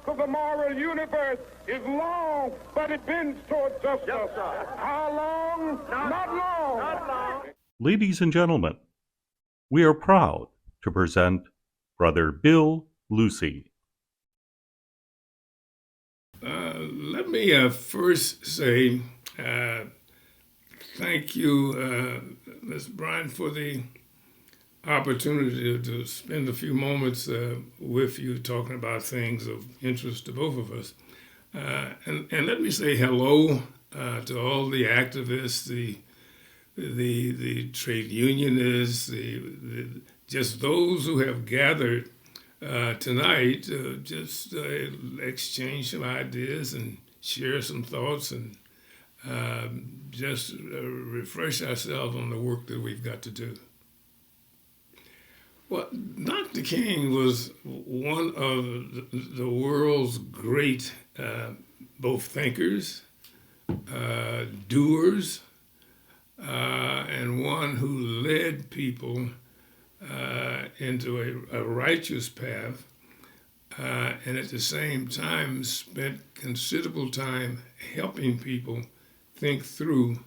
of the moral universe is long, but it bends toward justice. Yes, sir. How long? Not long. Not long. Ladies and gentlemen, we are proud to present Brother Bill Lucy. Let me first say thank you, Ms. Bryant, for the opportunity to spend a few moments with you talking about things of interest to both of us. And let me say hello to all the activists, the trade unionists, just those who have gathered tonight to just exchange some ideas and share some thoughts and just refresh ourselves on the work that we've got to do. Well, Dr. King was one of the world's great both thinkers, doers, and one who led people into a righteous path, and at the same time spent considerable time helping people think through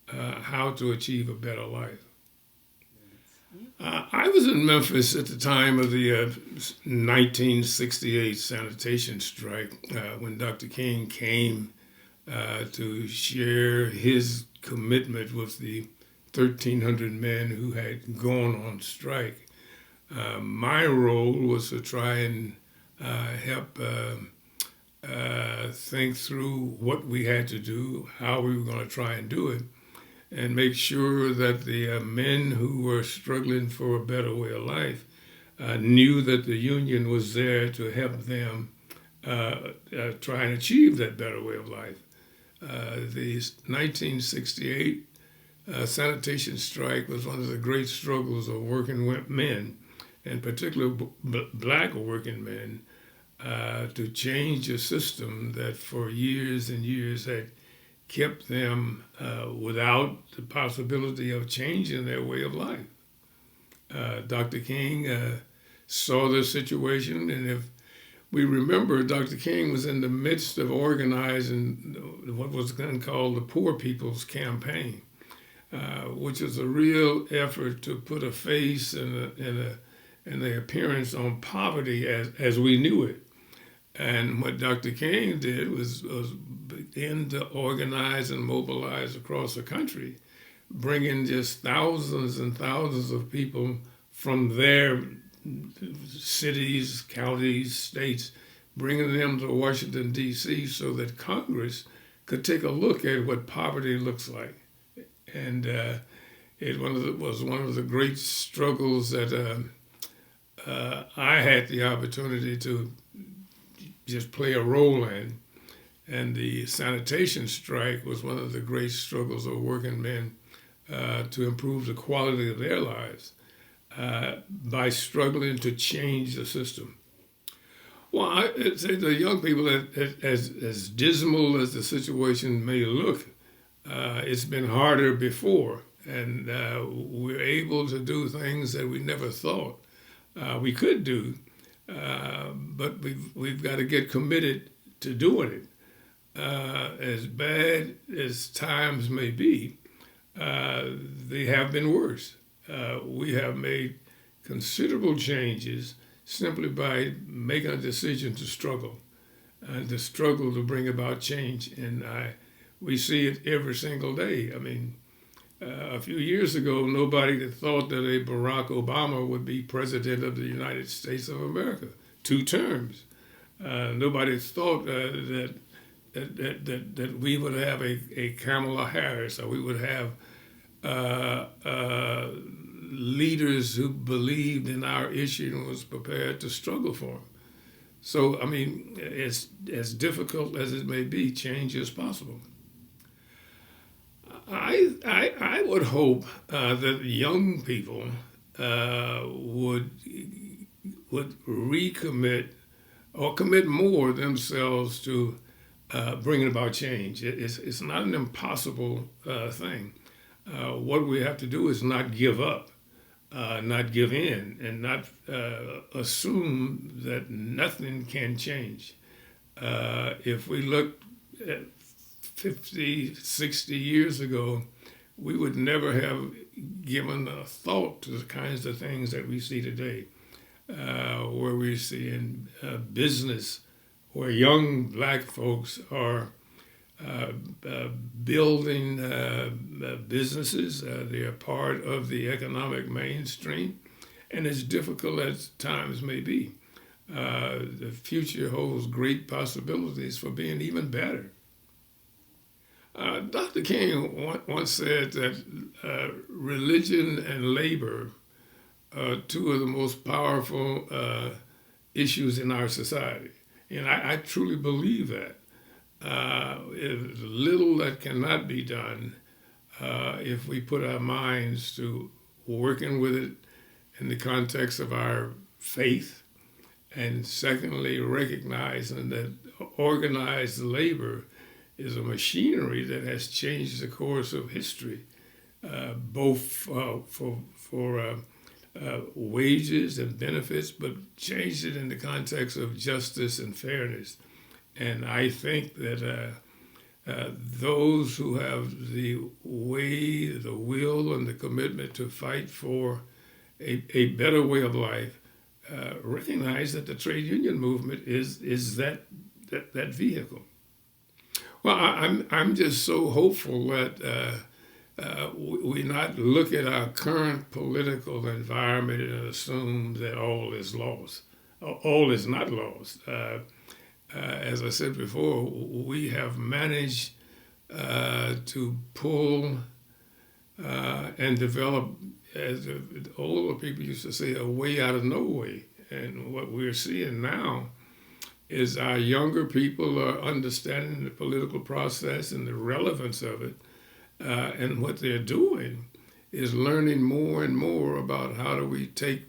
how to achieve a better life. I was in Memphis at the time of the 1968 sanitation strike when Dr. King came to share his commitment with the 1,300 men who had gone on strike. My role was to try and help think through what we had to do, how we were going to try and do it, and make sure that the men who were struggling for a better way of life knew that the union was there to help them try and achieve that better way of life. The 1968 sanitation strike was one of the great struggles of working men, in particular black working men, to change a system that for years and years had kept them without the possibility of changing their way of life. Dr. King saw the situation, and if we remember, Dr. King was in the midst of organizing what was then called the Poor People's Campaign, which is a real effort to put a face and the appearance on poverty as we knew it. And what Dr. King did was begin to organize and mobilize across the country, bringing just thousands and thousands of people from their cities, counties, states, bringing them to Washington, D.C. so that Congress could take a look at what poverty looks like. And it was one of the great struggles that I had the opportunity to just play a role in. And the sanitation strike was one of the great struggles of working men to improve the quality of their lives by struggling to change the system. Well, I'd say to young people, as dismal as the situation may look, it's been harder before, and we're able to do things that we never thought we could do, but we've got to get committed to doing it. As bad as times may be, they have been worse. We have made considerable changes simply by making a decision to struggle and to struggle to bring about change. And we see it every single day. I mean, a few years ago, nobody had thought that a Barack Obama would be president of the United States of America, 2 terms. Nobody thought that we would have a Kamala Harris, or we would have leaders who believed in our issue and was prepared to struggle for them. So, I mean, as difficult as it may be, change is possible. I would hope that young people would recommit or commit more themselves to bringing about change. It's not an impossible thing. What we have to do is not give up, not give in, and not assume that nothing can change. If we look at 50, 60 years ago, we would never have given a thought to the kinds of things that we see today, where we see in business, where young black folks are building businesses. They are part of the economic mainstream, and as difficult as times may be, the future holds great possibilities for being even better. Dr. King once said that religion and labor are two of the most powerful issues in our society. And I truly believe that. There's little that cannot be done if we put our minds to working with it in the context of our faith, and secondly, recognizing that organized labor is a machinery that has changed the course of history, both for wages and benefits, but changed it in the context of justice and fairness. And I think that those who have the way, the will, and the commitment to fight for a better way of life recognize that the trade union movement is that vehicle. Well, I'm just so hopeful that we not look at our current political environment and assume that all is lost. All is not lost. As I said before, we have managed to pull and develop, as the older people used to say, a way out of no way. And what we're seeing now is our younger people are understanding the political process and the relevance of it. And what they're doing is learning more and more about how do we take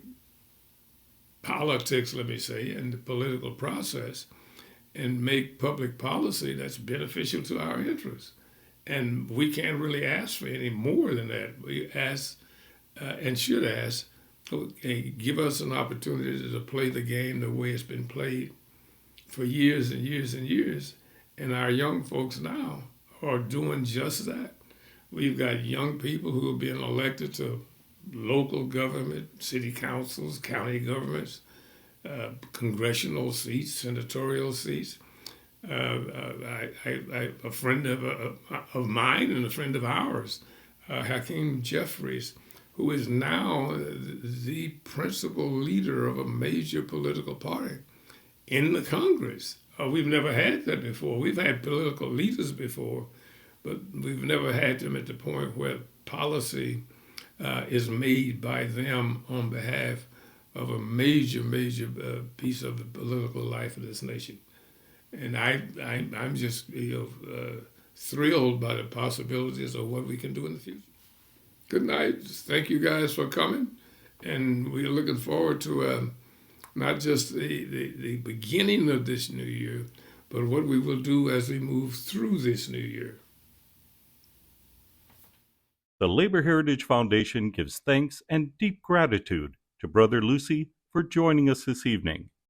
politics, let me say, and the political process and make public policy that's beneficial to our interests. And we can't really ask for any more than that. We ask and should ask, okay, give us an opportunity to play the game the way it's been played for years and years and years. And our young folks now are doing just that. We've got young people who are being elected to local government, city councils, county governments, congressional seats, senatorial seats. A friend of mine and a friend of ours, Hakeem Jeffries, who is now the principal leader of a major political party in the Congress. We've never had that before. We've had political leaders before, but we've never had them at the point where policy is made by them on behalf of a major piece of the political life of this nation. And I'm just thrilled by the possibilities of what we can do in the future. Good night. Thank you guys for coming, and we're looking forward to not just the beginning of this new year, but what we will do as we move through this new year. The Labor Heritage Foundation gives thanks and deep gratitude to Brother Lucy for joining us this evening.